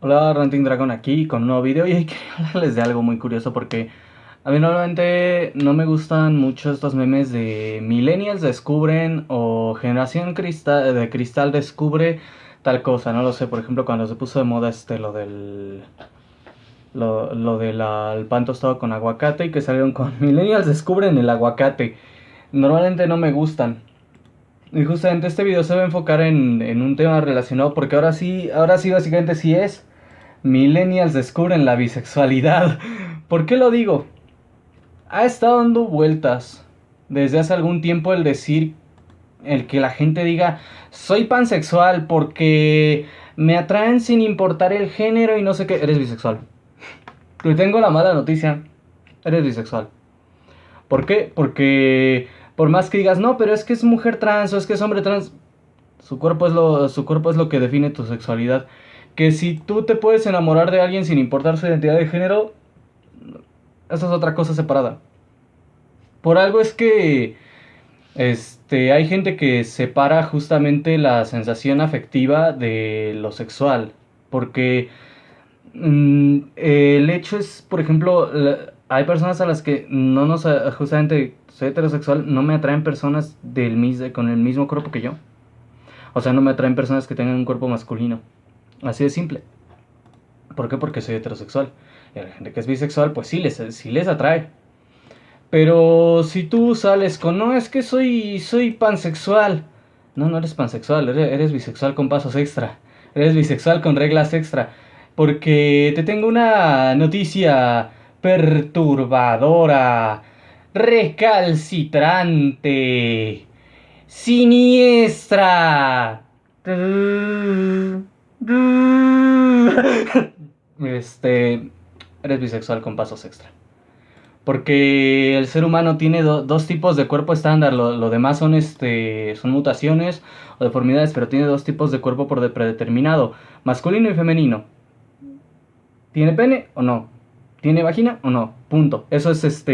Hola, Ranting Dragon aquí con un nuevo video y hoy quería hablarles de algo muy curioso porque a mí normalmente no me gustan mucho estos memes de millennials descubren o de cristal descubre tal cosa, no lo sé, por ejemplo cuando se puso de moda lo del el pan tostado con aguacate y que salieron con millennials descubren el aguacate. Normalmente no me gustan. Y justamente este video se va a enfocar en un tema relacionado porque ahora sí básicamente sí es. Millennials descubren la bisexualidad. ¿Por qué lo digo? Ha estado dando vueltas desde hace algún tiempo el que la gente diga, soy pansexual porque me atraen sin importar el género y no sé qué. Eres bisexual. Te tengo la mala noticia. Eres bisexual. ¿Por qué? Porque por más que digas, no, pero es que es mujer trans o es que es hombre trans, su cuerpo es lo que define tu sexualidad. Que si tú te puedes enamorar de alguien sin importar su identidad de género, eso es otra cosa separada. Por algo es que hay gente que separa justamente la sensación afectiva de lo sexual. Porque el hecho es, por ejemplo, hay personas a las que no nos, justamente, soy heterosexual, no me atraen personas con el mismo cuerpo que yo. O sea, no me atraen personas que tengan un cuerpo masculino. Así de simple. ¿Por qué? Porque soy heterosexual. Y a la gente que es bisexual, pues sí les atrae. Pero si tú sales con, no, es que soy pansexual. No, no eres pansexual, eres bisexual con pasos extra. Eres bisexual con reglas extra. Porque te tengo una noticia perturbadora, recalcitrante, siniestra. Este, eres bisexual con pasos extra. Porque el ser humano tiene dos tipos de cuerpo estándar. Lo demás son mutaciones o deformidades, pero tiene dos tipos de cuerpo predeterminado: masculino y femenino. ¿Tiene pene o no? ¿Tiene vagina o no? Punto. Eso es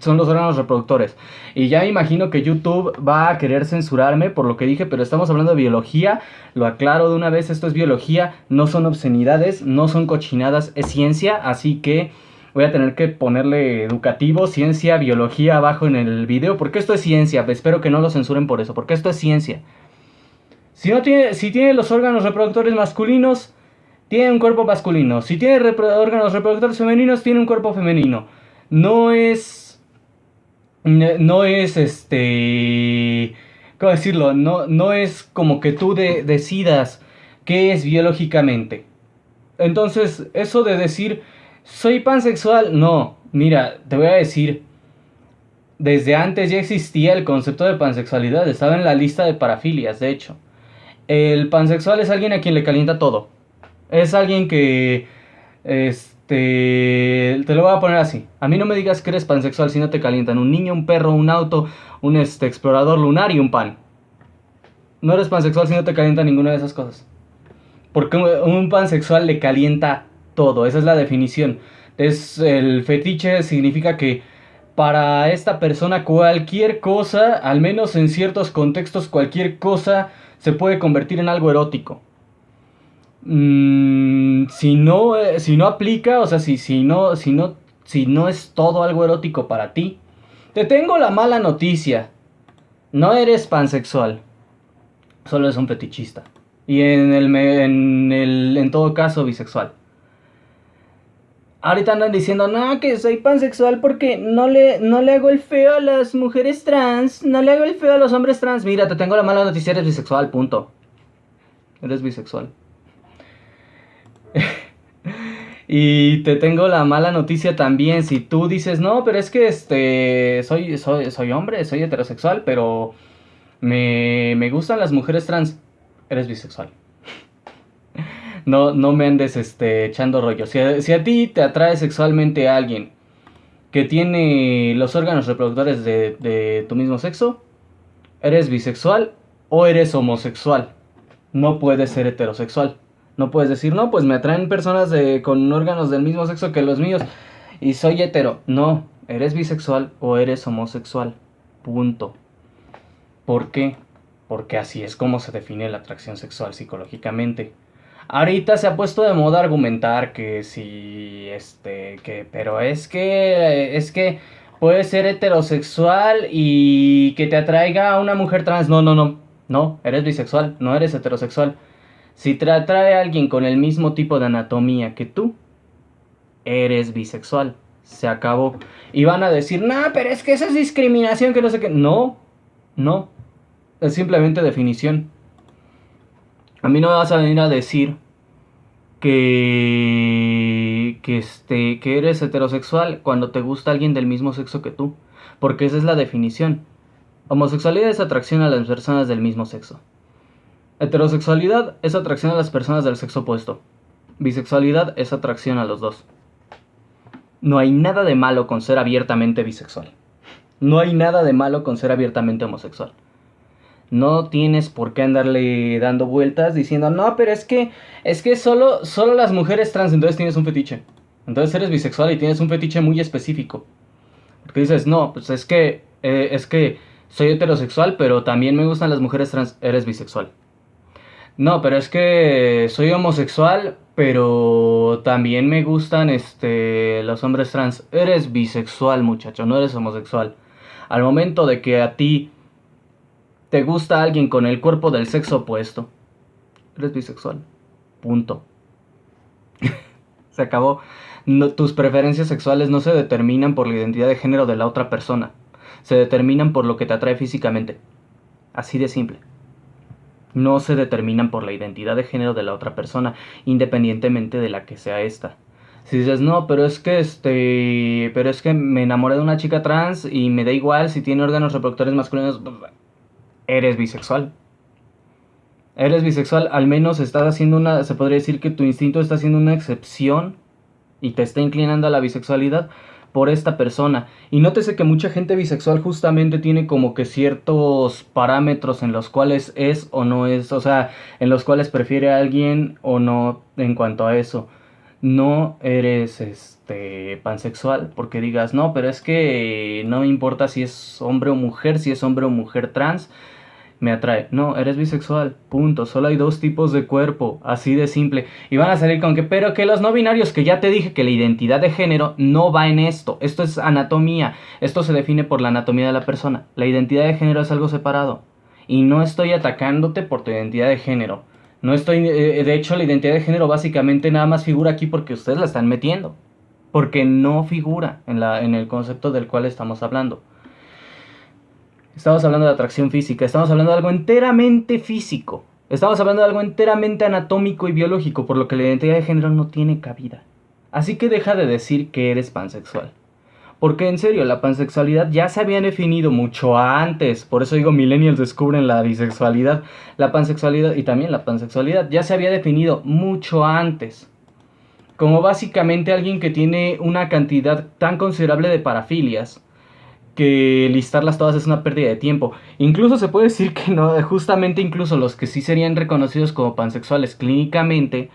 son los órganos reproductores. Y ya imagino que YouTube va a querer censurarme por lo que dije, pero estamos hablando de biología. Lo aclaro de una vez, esto es biología, no son obscenidades, no son cochinadas, es ciencia, así que voy a tener que ponerle educativo, ciencia, biología abajo en el video, porque esto es ciencia. Espero que no lo censuren por eso, porque esto es ciencia. Si tiene los órganos reproductores masculinos, tiene un cuerpo masculino. Si tiene órganos reproductores femeninos, tiene un cuerpo femenino. No es. No es ¿Cómo decirlo? No es como que tú decidas qué es biológicamente. Entonces, eso de decir, soy pansexual, no. Mira, te voy a decir, desde antes ya existía el concepto de pansexualidad, estaba en la lista de parafilias, de hecho. El pansexual es alguien a quien le calienta todo. Es alguien que, te lo voy a poner así. A mí no me digas que eres pansexual si no te calientan un niño, un perro, un auto, un explorador lunar y un pan. No eres pansexual si no te calienta ninguna de esas cosas. Porque un pansexual le calienta todo, esa es la definición. El fetiche significa que para esta persona cualquier cosa, al menos en ciertos contextos, cualquier cosa se puede convertir en algo erótico. Si no aplica, o sea, si no es todo algo erótico para ti, te tengo la mala noticia. No eres pansexual, solo eres un fetichista. Y en todo caso, bisexual. Ahorita andan diciendo, no, que soy pansexual porque no le hago el feo a las mujeres trans, no le hago el feo a los hombres trans. Mira, te tengo la mala noticia, eres bisexual, punto. Eres bisexual. Y te tengo la mala noticia también. Si tú dices, no, pero es que soy hombre, soy heterosexual, pero me gustan las mujeres trans, eres bisexual. No me andes echando rollo. Si a ti te atrae sexualmente a alguien que tiene los órganos reproductores de tu mismo sexo, eres bisexual o eres homosexual. No puedes ser heterosexual. No puedes decir, no, pues me atraen personas con órganos del mismo sexo que los míos y soy hetero. No, eres bisexual o eres homosexual. Punto. ¿Por qué? Porque así es como se define la atracción sexual psicológicamente. Ahorita se ha puesto de moda argumentar que si, pero es que puede ser heterosexual y que te atraiga a una mujer trans. No, no, no, no, eres bisexual, no eres heterosexual. Si te atrae a alguien con el mismo tipo de anatomía que tú, eres bisexual. Se acabó. Y van a decir, no, pero es que esa es discriminación, que no sé qué. No, no, es simplemente definición. A mí no me vas a venir a decir que eres heterosexual cuando te gusta alguien del mismo sexo que tú. Porque esa es la definición. Homosexualidad es atracción a las personas del mismo sexo. Heterosexualidad es atracción a las personas del sexo opuesto. Bisexualidad es atracción a los dos. No hay nada de malo con ser abiertamente bisexual. No hay nada de malo con ser abiertamente homosexual. No tienes por qué andarle dando vueltas diciendo, no, pero es que solo las mujeres trans, entonces tienes un fetiche. Entonces eres bisexual y tienes un fetiche muy específico. Porque dices, no, pues es que soy heterosexual, pero también me gustan las mujeres trans, eres bisexual. No, pero es que soy homosexual, pero también me gustan los hombres trans. Eres bisexual, muchacho, no eres homosexual. Al momento de que a ti te gusta alguien con el cuerpo del sexo opuesto, eres bisexual. Punto. Se acabó. No, tus preferencias sexuales no se determinan por la identidad de género de la otra persona. Se determinan por lo que te atrae físicamente. Así de simple. No se determinan por la identidad de género de la otra persona, independientemente de la que sea esta. Si dices, no, pero es que me enamoré de una chica trans y me da igual si tiene órganos reproductores masculinos, eres bisexual. Eres bisexual, al menos estás haciendo se podría decir que tu instinto está haciendo una excepción y te está inclinando a la bisexualidad por esta persona. Y nótese que mucha gente bisexual justamente tiene como que ciertos parámetros en los cuales es o no es, o sea, en los cuales prefiere a alguien o no en cuanto a eso. No eres pansexual porque digas, no, pero es que no me importa si es hombre o mujer, si es hombre o mujer trans, me atrae. No, eres bisexual, punto. Solo hay dos tipos de cuerpo, así de simple. Y van a salir con que, pero que los no binarios, que ya te dije que la identidad de género no va en esto. Esto es anatomía. Esto se define por la anatomía de la persona. La identidad de género es algo separado. Y no estoy atacándote por tu identidad de género. No estoy, de hecho, la identidad de género básicamente nada más figura aquí porque ustedes la están metiendo. Porque no figura en el concepto del cual estamos hablando. Estamos hablando de atracción física, estamos hablando de algo enteramente físico. Estamos hablando de algo enteramente anatómico y biológico, por lo que la identidad de género no tiene cabida. Así que deja de decir que eres pansexual. Porque en serio, la pansexualidad ya se había definido mucho antes. Por eso digo, millennials descubren la bisexualidad. La pansexualidad y también la pansexualidad ya se había definido mucho antes. Como básicamente alguien que tiene una cantidad tan considerable de parafilias que listarlas todas es una pérdida de tiempo. Incluso se puede decir que no, justamente incluso los que sí serían reconocidos como pansexuales clínicamente,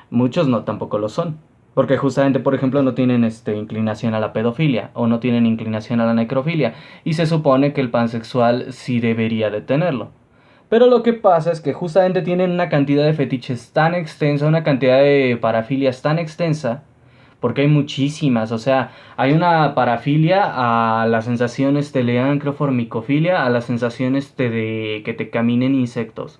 muchos no tampoco lo son. Porque justamente, por ejemplo, no tienen inclinación a la pedofilia o no tienen inclinación a la necrofilia. Y se supone que el pansexual sí debería de tenerlo. Pero lo que pasa es que justamente tienen una cantidad de fetiches tan extensa, una cantidad de parafilias tan extensa, porque hay muchísimas, o sea, hay una parafilia a la sensación leancroformicofilia, a la sensación de que te caminen insectos.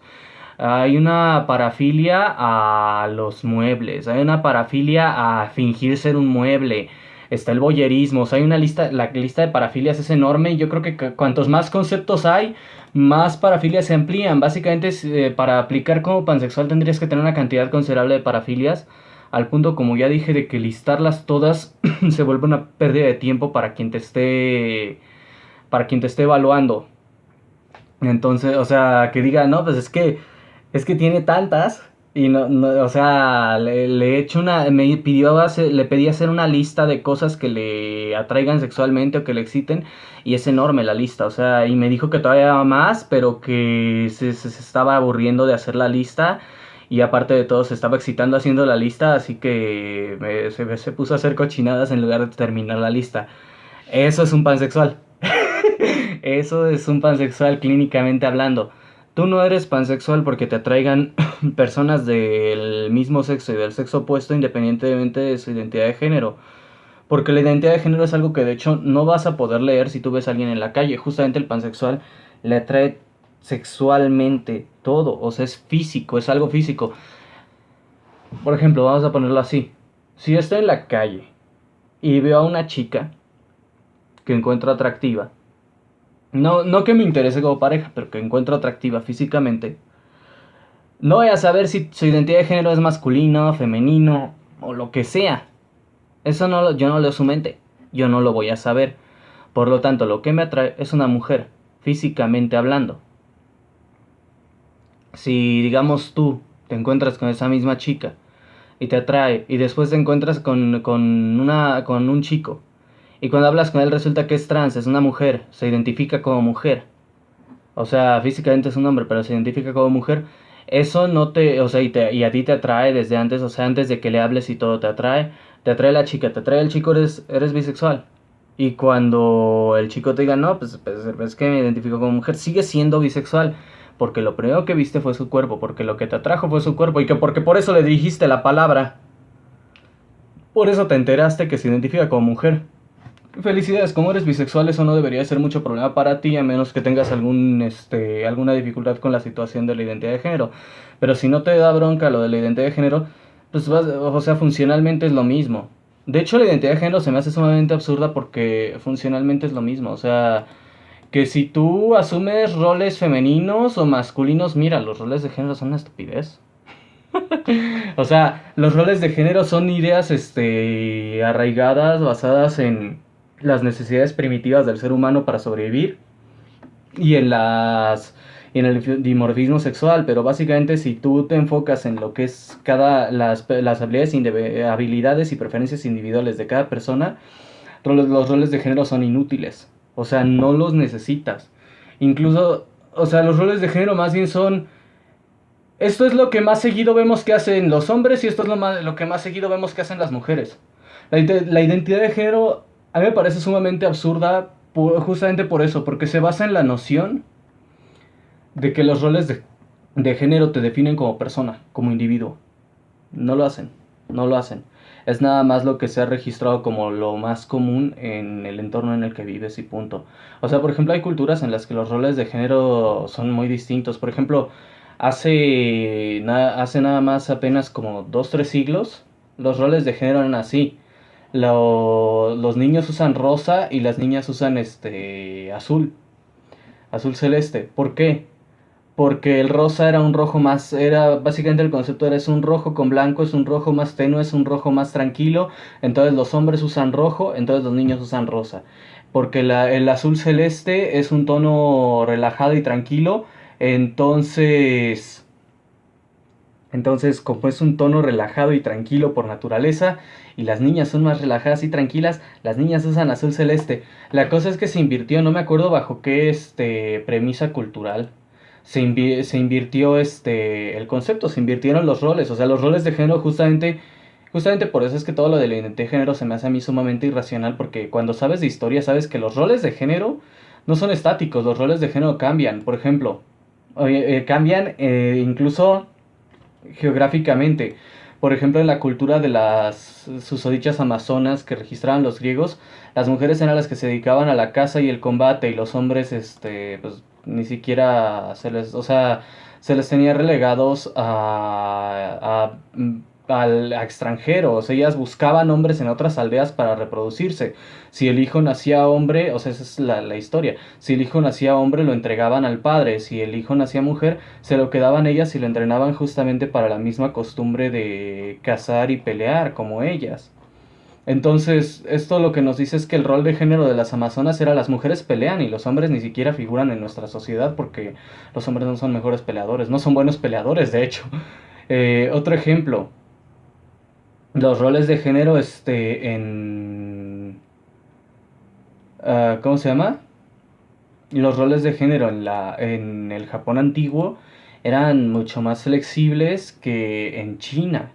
Hay una parafilia a los muebles, hay una parafilia a fingir ser un mueble. Está el voyerismo, o sea, hay una lista, la lista de parafilias es enorme y yo creo que cuantos más conceptos hay, más parafilias se amplían. Básicamente, para aplicar como pansexual tendrías que tener una cantidad considerable de parafilias, al punto, como ya dije, de que listarlas todas se vuelve una pérdida de tiempo para quien te esté evaluando. Entonces, o sea, que diga, no, pues es que tiene tantas y o sea, le he hecho le pedí hacer una lista de cosas que le atraigan sexualmente o que le exciten y es enorme la lista, o sea, y me dijo que todavía más, pero que se estaba aburriendo de hacer la lista y aparte de todo se estaba excitando haciendo la lista, así que se puso a hacer cochinadas en lugar de terminar la lista. Eso es un pansexual. Eso es un pansexual clínicamente hablando. Tú no eres pansexual porque te atraigan personas del mismo sexo y del sexo opuesto independientemente de su identidad de género. Porque la identidad de género es algo que de hecho no vas a poder leer si tú ves a alguien en la calle. Justamente el pansexual le atrae sexualmente todo, o sea, es físico, es algo físico. Por ejemplo, vamos a ponerlo así. Si yo estoy en la calle y veo a una chica que encuentro atractiva, no que me interese como pareja, pero que encuentro atractiva físicamente, no voy a saber si su identidad de género es masculino, femenino o lo que sea. Eso no, yo no leo su mente, yo no lo voy a saber. Por lo tanto, lo que me atrae es una mujer, físicamente hablando. Si, digamos, tú te encuentras con esa misma chica y te atrae, y después te encuentras con un chico, y cuando hablas con él resulta que es trans, es una mujer, se identifica como mujer, o sea, físicamente es un hombre, pero se identifica como mujer, eso no te, o sea, y a ti te atrae desde antes, o sea, antes de que le hables y todo te atrae la chica, te atrae el chico, eres bisexual. Y cuando el chico te diga, no, pues es que me identifico como mujer, sigue siendo bisexual. Porque lo primero que viste fue su cuerpo, porque lo que te atrajo fue su cuerpo, y que porque por eso le dijiste la palabra. Por eso te enteraste que se identifica como mujer. Felicidades, como eres bisexual eso no debería ser mucho problema para ti, a menos que tengas alguna dificultad con la situación de la identidad de género. Pero si no te da bronca lo de la identidad de género, pues o sea, funcionalmente es lo mismo. De hecho, la identidad de género se me hace sumamente absurda porque funcionalmente es lo mismo. O sea, que si tú asumes roles femeninos o masculinos, mira, los roles de género son una estupidez. O sea, los roles de género son ideas arraigadas, basadas en las necesidades primitivas del ser humano para sobrevivir y y en el dimorfismo sexual, pero básicamente si tú te enfocas en lo que es las habilidades y preferencias individuales de cada persona, los roles de género son inútiles. O sea, no los necesitas. Incluso, o sea, los roles de género más bien son esto es lo que más seguido vemos que hacen los hombres y esto es lo que más seguido vemos que hacen las mujeres. La identidad de género a mí me parece sumamente absurda justamente por eso, porque se basa en la noción de que los roles de género te definen como persona, como individuo. No lo hacen, no lo hacen. Es nada más lo que se ha registrado como lo más común en el entorno en el que vives y punto. O sea, por ejemplo, hay culturas en las que los roles de género son muy distintos. Por ejemplo, hace nada más apenas como 2 3 siglos, los roles de género eran así. Los niños usan rosa y las niñas usan azul, azul celeste. ¿Por qué? Porque el rosa era un rojo más, era básicamente el concepto era es un rojo con blanco, es un rojo más tenue, es un rojo más tranquilo, entonces los hombres usan rojo, entonces los niños usan rosa. Porque el azul celeste es un tono relajado y tranquilo, entonces como es un tono relajado y tranquilo por naturaleza y las niñas son más relajadas y tranquilas, las niñas usan azul celeste. La cosa es que se invirtió, no me acuerdo bajo qué premisa cultural. Se invirtió el concepto, se invirtieron los roles, o sea, los roles de género justamente por eso es que todo lo de la identidad de género se me hace a mí sumamente irracional porque cuando sabes de historia sabes que los roles de género no son estáticos, los roles de género cambian, por ejemplo, cambian incluso geográficamente. Por ejemplo, en la cultura de las susodichas amazonas que registraban los griegos, las mujeres eran las que se dedicaban a la caza y el combate y los hombres, pues ni siquiera o sea, se les tenía relegados a extranjeros. Ellas buscaban hombres en otras aldeas para reproducirse. Si el hijo nacía hombre, o sea, esa es la historia. Si el hijo nacía hombre, lo entregaban al padre. Si el hijo nacía mujer, se lo quedaban ellas y lo entrenaban justamente para la misma costumbre de cazar y pelear como ellas. Entonces, esto lo que nos dice es que el rol de género de las amazonas era las mujeres pelean y los hombres ni siquiera figuran en nuestra sociedad porque los hombres no son mejores peleadores, no son buenos peleadores, de hecho. Otro ejemplo, los roles de género ¿cómo se llama? Los roles de género en el Japón antiguo eran mucho más flexibles que en China.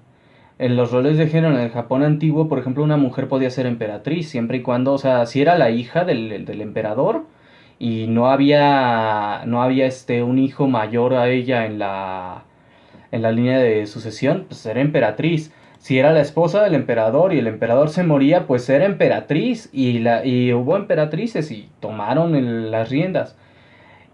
En los roles de género en el Japón antiguo, por ejemplo, una mujer podía ser emperatriz siempre y cuando, o sea, si era la hija del emperador y no había un hijo mayor a ella en la línea de sucesión, pues era emperatriz. Si era la esposa del emperador y el emperador se moría, pues era emperatriz y hubo emperatrices y tomaron las riendas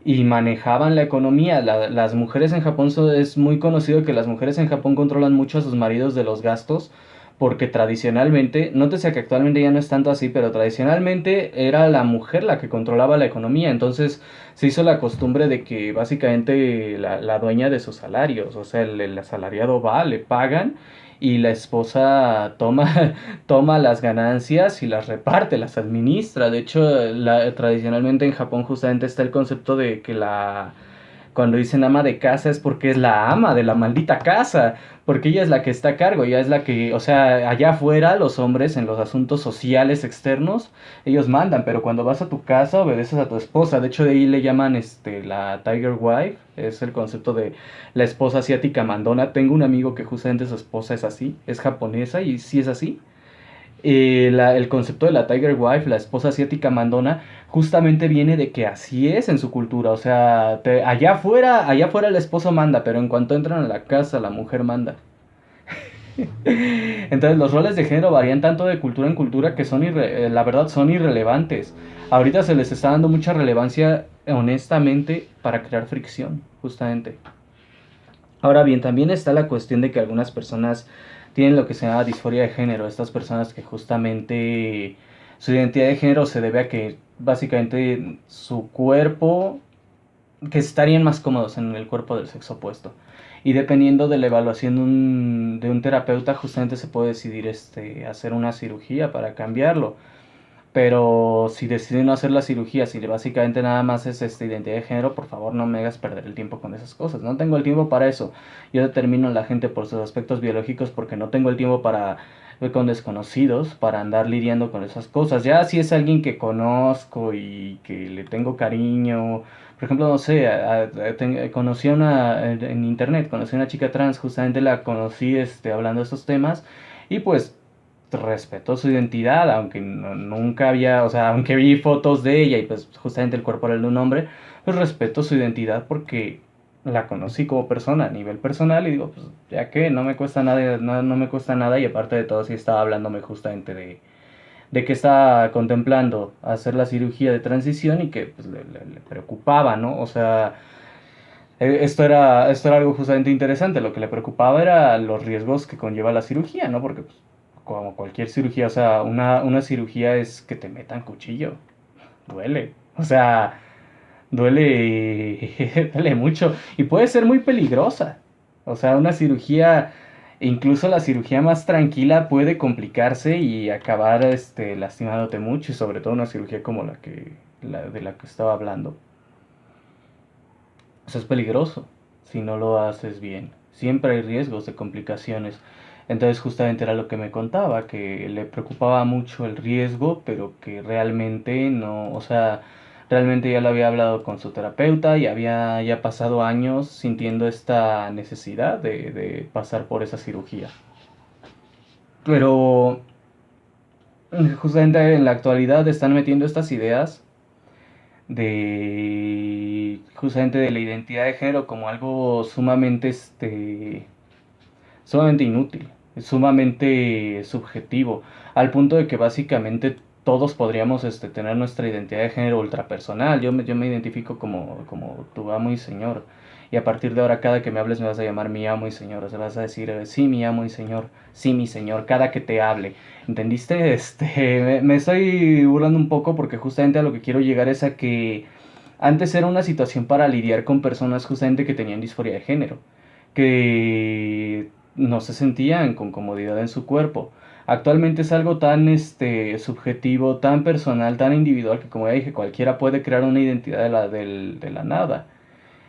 y manejaban la economía. Las mujeres en Japón, es muy conocido que las mujeres en Japón controlan mucho a sus maridos de los gastos, porque tradicionalmente, nótese que actualmente ya no es tanto así, pero tradicionalmente era la mujer la que controlaba la economía. Entonces se hizo la costumbre de que básicamente la dueña de sus salarios, o sea, el asalariado va, le pagan y la esposa toma las ganancias y las reparte, las administra. De hecho, tradicionalmente en Japón justamente está el concepto de que cuando dicen ama de casa es porque es la ama de la maldita casa, porque ella es la que está a cargo, ella es la que, o sea, allá afuera los hombres en los asuntos sociales externos, ellos mandan, pero cuando vas a tu casa obedeces a tu esposa. De hecho, de ahí le llaman la Tiger Wife, es el concepto de la esposa asiática mandona. Tengo un amigo que justamente su esposa es así, es japonesa y sí es así. El concepto de la Tiger Wife, la esposa asiática mandona, justamente viene de que así es en su cultura. O sea, allá afuera el esposo manda, pero en cuanto entran a la casa, la mujer manda. Entonces los roles de género varían tanto de cultura en cultura que la verdad son irrelevantes. Ahorita se les está dando mucha relevancia, honestamente, para crear fricción, justamente. Ahora bien, también está la cuestión de que algunas personas tienen lo que se llama disforia de género. Estas personas que justamente su identidad de género se debe a que básicamente su cuerpo, que estarían más cómodos en el cuerpo del sexo opuesto. Y dependiendo de la evaluación de un terapeuta, justamente se puede decidir hacer una cirugía para cambiarlo. Pero si deciden no hacer la cirugía, si básicamente nada más es esta identidad de género, por favor no me hagas perder el tiempo con esas cosas. No tengo el tiempo para eso. Yo determino a la gente por sus aspectos biológicos porque no tengo el tiempo para ver con desconocidos, para andar lidiando con esas cosas. Ya si es alguien que conozco y que le tengo cariño, por ejemplo, no sé, conocí a en internet, conocí a una chica trans, justamente la conocí hablando de estos temas y pues respetó su identidad, aunque nunca había, o sea, aunque vi fotos de ella y pues justamente el cuerpo era el de un hombre, pues respeto su identidad porque la conocí como persona a nivel personal y digo, pues ya que no me cuesta nada, no me cuesta nada y aparte de todo sí estaba hablándome justamente de que estaba contemplando hacer la cirugía de transición y que pues le preocupaba, ¿no? O sea, esto era algo justamente interesante. Lo que le preocupaba era los riesgos que conlleva la cirugía, ¿no? Porque, pues, como cualquier cirugía, o sea, una cirugía es que te metan cuchillo. Duele. O sea, duele, duele mucho. Y puede ser muy peligrosa. O sea, una cirugía, incluso la cirugía más tranquila puede complicarse y acabar lastimándote mucho. Y sobre todo una cirugía como de la que estaba hablando. Eso es peligroso si no lo haces bien. Siempre hay riesgos de complicaciones. Entonces justamente era lo que me contaba, que le preocupaba mucho el riesgo, pero que realmente no, o sea, realmente ya lo había hablado con su terapeuta y había ya pasado años sintiendo esta necesidad de pasar por esa cirugía. Pero justamente en la actualidad están metiendo estas ideas de justamente de la identidad de género como algo sumamente inútil, sumamente subjetivo, al punto de que básicamente todos podríamos tener nuestra identidad de género ultrapersonal. Yo me identifico como tu amo y señor. Y a partir de ahora, cada que me hables me vas a llamar mi amo y señor. O sea, vas a decir, sí, mi amo y señor, sí, mi señor, cada que te hable. ¿Entendiste? Me estoy burlando un poco porque justamente a lo que quiero llegar es a que antes era una situación para lidiar con personas justamente que tenían disforia de género, que no se sentían con comodidad en su cuerpo. Actualmente es algo tan subjetivo, tan personal, tan individual que como ya dije, cualquiera puede crear una identidad de la nada.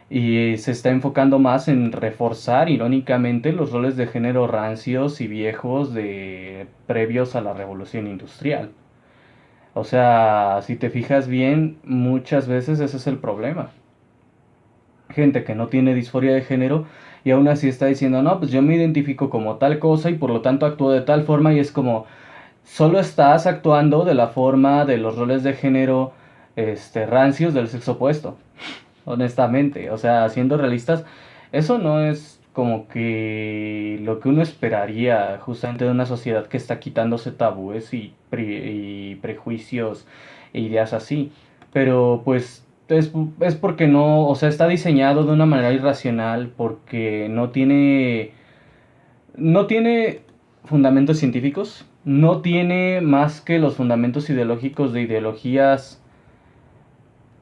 Y se está enfocando más en reforzar irónicamente los roles de género rancios y viejos de previos a la revolución industrial. O sea, si te fijas bien, muchas veces ese es el problema. Gente que no tiene disforia de género y aún así está diciendo, no, pues yo me identifico como tal cosa y por lo tanto actúo de tal forma y es como, solo estás actuando de la forma de los roles de género rancios del sexo opuesto, honestamente. O sea, siendo realistas, eso no es como que lo que uno esperaría justamente de una sociedad que está quitándose tabúes y prejuicios e ideas así. Pero pues es porque no, o sea, está diseñado de una manera irracional porque no tiene fundamentos científicos, no tiene más que los fundamentos ideológicos de ideologías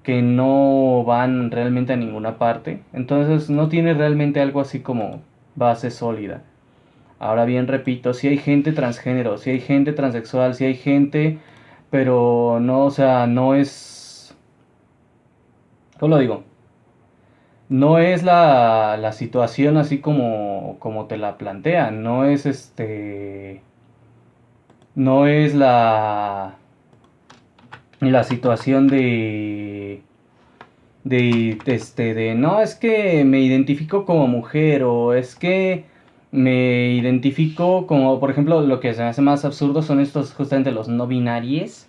que no van realmente a ninguna parte. Entonces no tiene realmente algo así como base sólida. Ahora bien, repito, si hay gente transgénero, si hay gente transexual, si hay gente, pero no, o sea, no es, ¿cómo lo digo? No es la situación así como te la plantean, no es la situación de no, es que me identifico como mujer o es que me identifico como, por ejemplo, lo que se me hace más absurdo son estos justamente los no binarios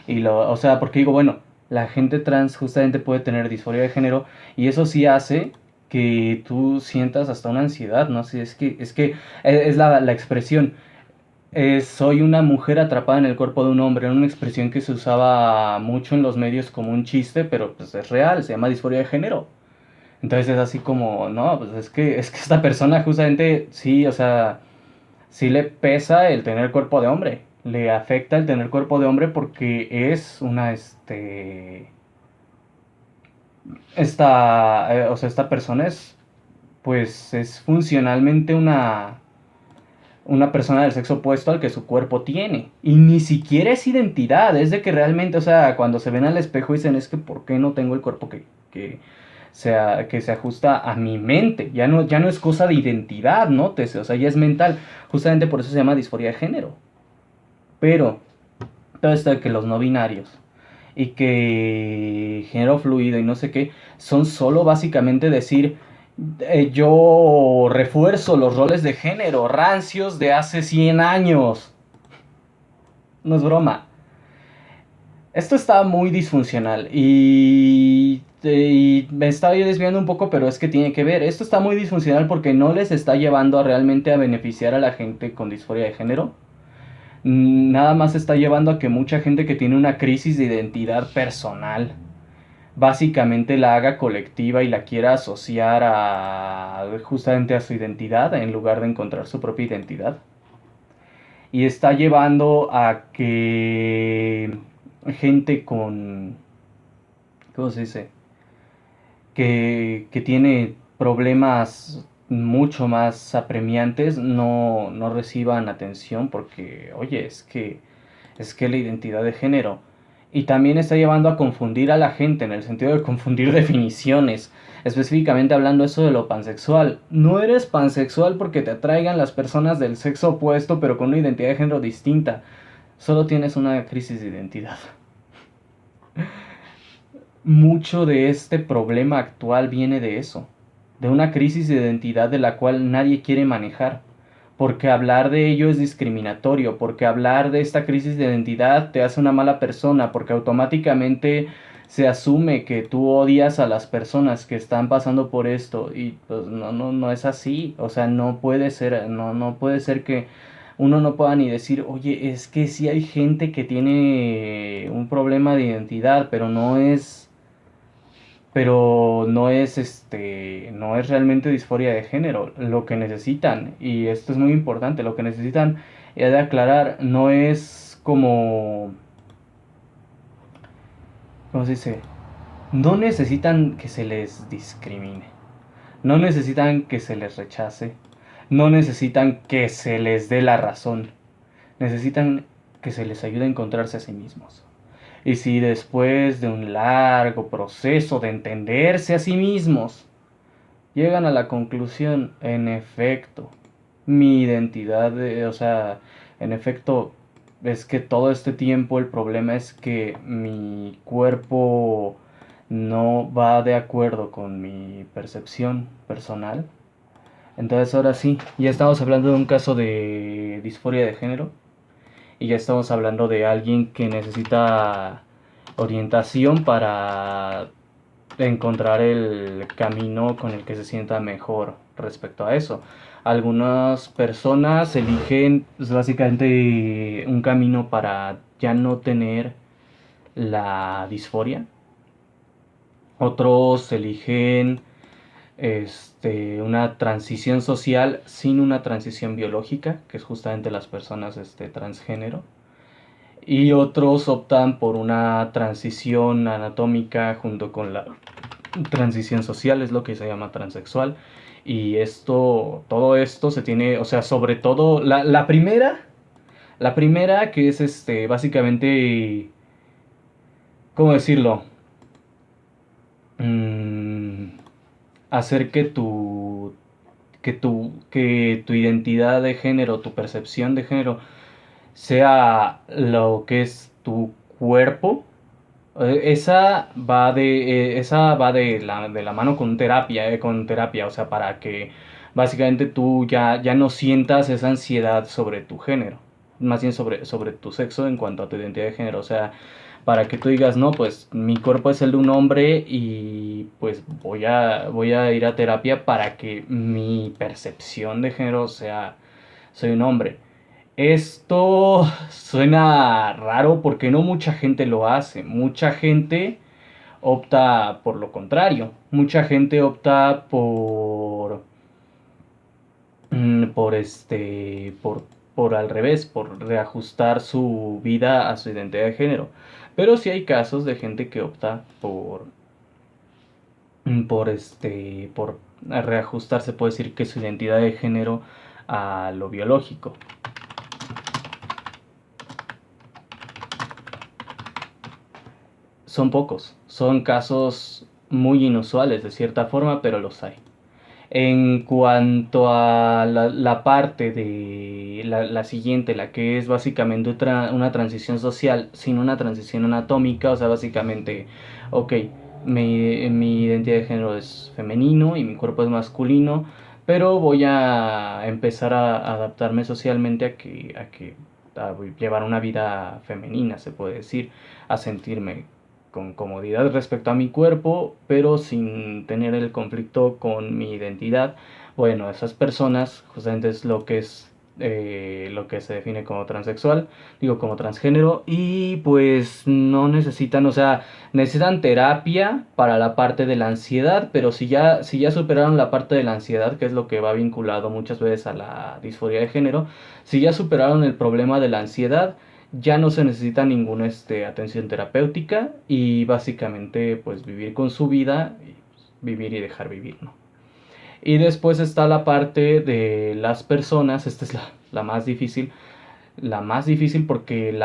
o sea, porque digo, bueno, la gente trans justamente puede tener disforia de género y eso sí hace que tú sientas hasta una ansiedad, ¿no? Sí, es que es la expresión. Soy una mujer atrapada en el cuerpo de un hombre, era una expresión que se usaba mucho en los medios como un chiste, pero pues es real, se llama disforia de género. Entonces es así como, no, pues es que esta persona justamente sí, o sea, sí le pesa el tener cuerpo de hombre, le afecta el tener cuerpo de hombre porque es o sea, esta persona pues es funcionalmente una persona del sexo opuesto al que su cuerpo tiene. Y ni siquiera es identidad, es de que realmente, o sea, cuando se ven al espejo dicen, es que ¿por qué no tengo el cuerpo que se ajusta a mi mente? Ya no es cosa de identidad, nótese, o sea, ya es mental. Justamente por eso se llama disforia de género. Pero, todo esto de que los no binarios y que género fluido y no sé qué, son solo básicamente decir, yo refuerzo los roles de género rancios de hace 100 años. No es broma. Esto está muy disfuncional y me estaba yo desviando un poco, pero es que tiene que ver. Esto está muy disfuncional porque no les está llevando realmente a beneficiar a la gente con disforia de género. Nada más está llevando a que mucha gente que tiene una crisis de identidad personal básicamente la haga colectiva y la quiera asociar justamente a su identidad en lugar de encontrar su propia identidad. Y está llevando a que gente ¿cómo se dice? Que tiene problemas mucho más apremiantes no reciban atención porque, oye, es que la identidad de género. Y también está llevando a confundir a la gente en el sentido de confundir definiciones. Específicamente hablando eso de lo pansexual. No eres pansexual porque te atraigan las personas del sexo opuesto pero con una identidad de género distinta. Solo tienes una crisis de identidad. Mucho de este problema actual viene de eso. De una crisis de identidad de la cual nadie quiere manejar porque hablar de ello es discriminatorio, porque hablar de esta crisis de identidad te hace una mala persona, porque automáticamente se asume que tú odias a las personas que están pasando por esto y pues no es así, o sea, no puede ser que uno no pueda ni decir, oye, es que sí hay gente que tiene un problema de identidad, pero no es realmente disforia de género. Lo que necesitan, y esto es muy importante, lo que necesitan, he de aclarar, no es ¿cómo se dice? No necesitan que se les discrimine, no necesitan que se les rechace, no necesitan que se les dé la razón, necesitan que se les ayude a encontrarse a sí mismos. Y si después de un largo proceso de entenderse a sí mismos, llegan a la conclusión, en efecto, mi identidad, o sea, en efecto, es que todo este tiempo el problema es que mi cuerpo no va de acuerdo con mi percepción personal. Entonces ahora sí, ya estamos hablando de un caso de disforia de género y ya estamos hablando de alguien que necesita orientación para encontrar el camino con el que se sienta mejor respecto a eso. Algunas personas eligen pues, básicamente un camino para ya no tener la disforia. Otros eligen una transición social sin una transición biológica, que es justamente las personas transgénero. Y otros optan por una transición anatómica junto con la transición social, es lo que se llama transexual. Y todo esto se tiene, o sea, sobre todo la primera que es básicamente, ¿cómo decirlo? Mm, hacer que tu identidad de género, tu percepción de género sea lo que es tu cuerpo. Esa va de la mano con terapia, o sea, para que básicamente tú ya no sientas esa ansiedad sobre tu género, más bien sobre tu sexo en cuanto a tu identidad de género, o sea, para que tú digas, no, pues mi cuerpo es el de un hombre y pues voy a ir a terapia para que mi percepción de género sea, soy un hombre. Esto suena raro porque no mucha gente lo hace. Mucha gente opta por lo contrario. Mucha gente opta por al revés, por reajustar su vida a su identidad de género. Pero sí hay casos de gente que opta por reajustar, se puede decir que su identidad de género a lo biológico. Son pocos, son casos muy inusuales de cierta forma, pero los hay. En cuanto a la parte de la siguiente, la que es básicamente una transición social sin una transición anatómica, o sea, básicamente, ok, mi identidad de género es femenino y mi cuerpo es masculino, pero voy a empezar a adaptarme socialmente a llevar una vida femenina, se puede decir, a sentirme con comodidad respecto a mi cuerpo, pero sin tener el conflicto con mi identidad. Bueno, esas personas justamente es lo que se define como transexual, digo como transgénero, y pues no necesitan, o sea, necesitan terapia para la parte de la ansiedad, pero si ya superaron la parte de la ansiedad, que es lo que va vinculado muchas veces a la disforia de género, si ya superaron el problema de la ansiedad, ya no se necesita ninguna atención terapéutica y básicamente pues vivir con su vida, y, pues, vivir y dejar vivir, ¿no? Y después está la parte de las personas, esta es la más difícil porque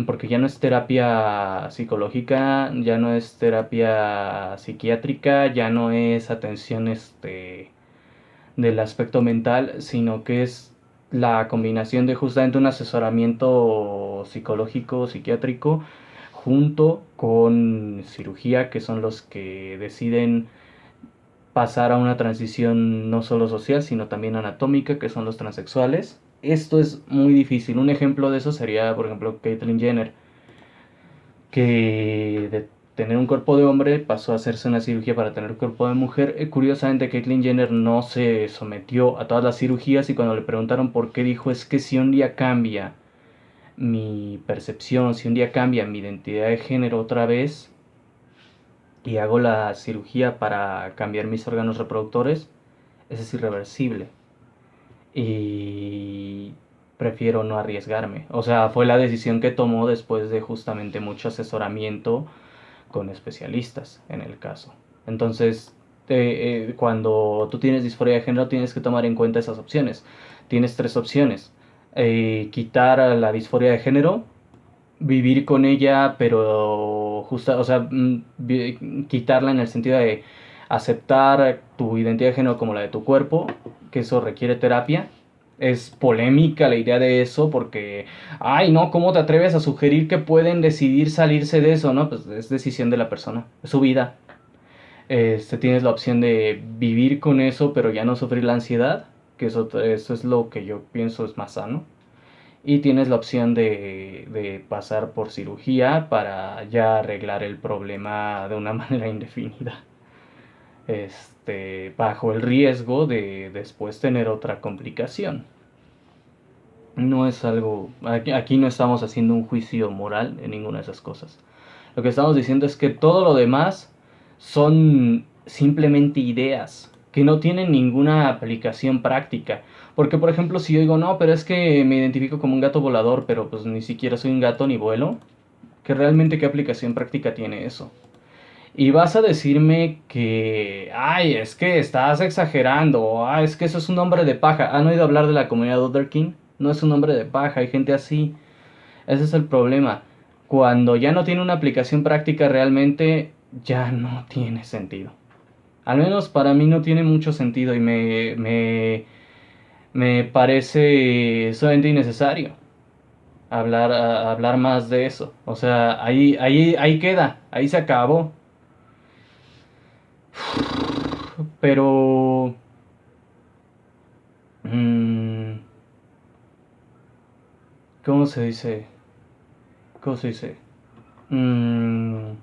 porque ya no es terapia psicológica, ya no es terapia psiquiátrica, ya no es atención del aspecto mental, sino que es la combinación de justamente un asesoramiento psicológico, psiquiátrico, junto con cirugía, que son los que deciden pasar a una transición no solo social, sino también anatómica, que son los transexuales. Esto es muy difícil. Un ejemplo de eso sería, por ejemplo, Caitlyn Jenner, que de tener un cuerpo de hombre pasó a hacerse una cirugía para tener un cuerpo de mujer. Curiosamente, Caitlyn Jenner no se sometió a todas las cirugías y cuando le preguntaron por qué dijo es que si un día cambia mi percepción, si un día cambia mi identidad de género otra vez y hago la cirugía para cambiar mis órganos reproductores, eso es irreversible. Y prefiero no arriesgarme. O sea, fue la decisión que tomó después de justamente mucho asesoramiento con especialistas en el caso. Entonces, cuando tú tienes disforia de género, tienes que tomar en cuenta esas opciones. Tienes tres opciones. Quitar la disforia de género, vivir con ella, pero justa, o sea, quitarla en el sentido de aceptar tu identidad de género como la de tu cuerpo, que eso requiere terapia. Es polémica la idea de eso porque, ay, no, ¿cómo te atreves a sugerir que pueden decidir salirse de eso? No, pues es decisión de la persona, es su vida. Tienes la opción de vivir con eso, pero ya no sufrir la ansiedad, que eso es lo que yo pienso es más sano. y tienes la opción de pasar por cirugía para ya arreglar el problema de una manera indefinida, bajo el riesgo de después tener otra complicación. No es algo, aquí no estamos haciendo un juicio moral en ninguna de esas cosas. Lo que estamos diciendo es que todo lo demás son simplemente ideas que no tienen ninguna aplicación práctica. Porque, por ejemplo, si yo digo, no, pero es que me identifico como un gato volador, pero pues ni siquiera soy un gato ni vuelo, que realmente qué aplicación práctica tiene eso. Y vas a decirme que, ay, es que estás exagerando, o ay, es que eso es un hombre de paja. ¿Han oído hablar de la comunidad Other King? No es un hombre de paja, hay gente así. Ese es el problema. Cuando ya no tiene una aplicación práctica realmente, ya no tiene sentido. Al menos para mí no tiene mucho sentido y me parece solamente innecesario hablar más de eso. O sea, ahí queda, ahí se acabó. Pero... mm, ¿cómo se dice? ¿Cómo se dice? Mm,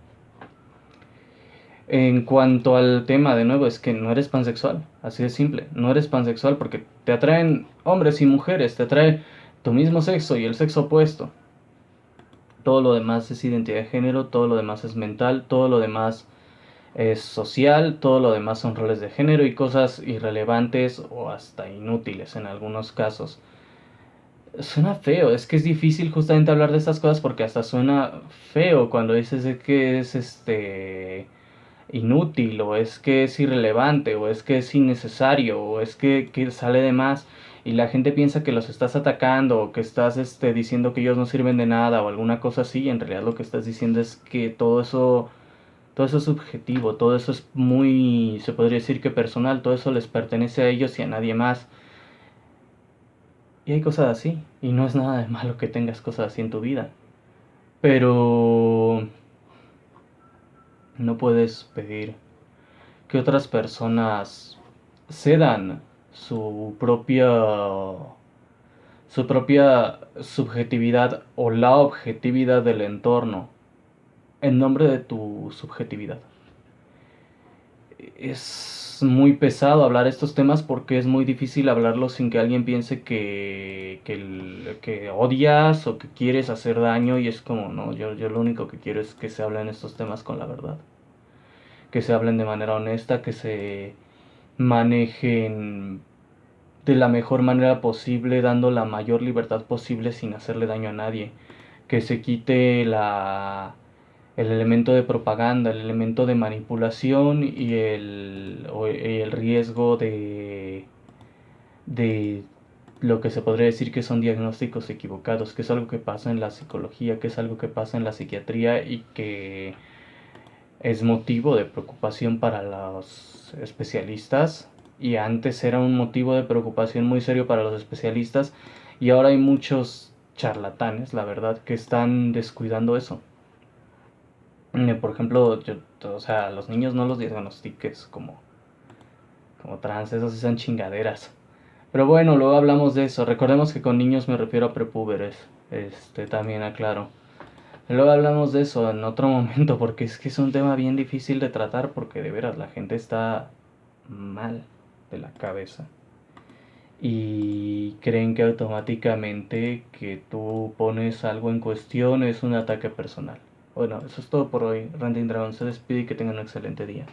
En cuanto al tema, de nuevo, es que no eres pansexual, así de simple, no eres pansexual porque te atraen hombres y mujeres, te atrae tu mismo sexo y el sexo opuesto. Todo lo demás es identidad de género, todo lo demás es mental, todo lo demás es social, todo lo demás son roles de género y cosas irrelevantes o hasta inútiles en algunos casos. Suena feo, es que es difícil justamente hablar de estas cosas porque hasta suena feo cuando dices de que es inútil, o es que es irrelevante, o es que es innecesario, o es que sale de más, y la gente piensa que los estás atacando, o que estás diciendo que ellos no sirven de nada, o alguna cosa así, y en realidad lo que estás diciendo es que todo eso es subjetivo, todo eso es muy, se podría decir que personal, todo eso les pertenece a ellos y a nadie más. Y hay cosas así, y no es nada de malo que tengas cosas así en tu vida. Pero no puedes pedir que otras personas cedan su propia subjetividad o la objetividad del entorno en nombre de tu subjetividad. Es muy pesado hablar estos temas porque es muy difícil hablarlos sin que alguien piense que odias o que quieres hacer daño, y es como, no, yo lo único que quiero es que se hablen estos temas con la verdad, que se hablen de manera honesta, que se manejen de la mejor manera posible, dando la mayor libertad posible sin hacerle daño a nadie. Que se quite el elemento de propaganda, el elemento de manipulación y el riesgo de lo que se podría decir que son diagnósticos equivocados, que es algo que pasa en la psicología, que es algo que pasa en la psiquiatría y que es motivo de preocupación para los especialistas, y antes era un motivo de preocupación muy serio para los especialistas, y ahora hay muchos charlatanes, la verdad, que están descuidando eso. Por ejemplo, o sea, a los niños no los diagnostiques como trans, esos sí son chingaderas. Pero bueno, luego hablamos de eso. Recordemos que con niños me refiero a prepúberes. También aclaro. Luego hablamos de eso en otro momento, porque es que es un tema bien difícil de tratar, porque de veras la gente está mal de la cabeza. Y creen que automáticamente que tú pones algo en cuestión es un ataque personal. Bueno, eso es todo por hoy. Ranting Dragon se despide y que tengan un excelente día.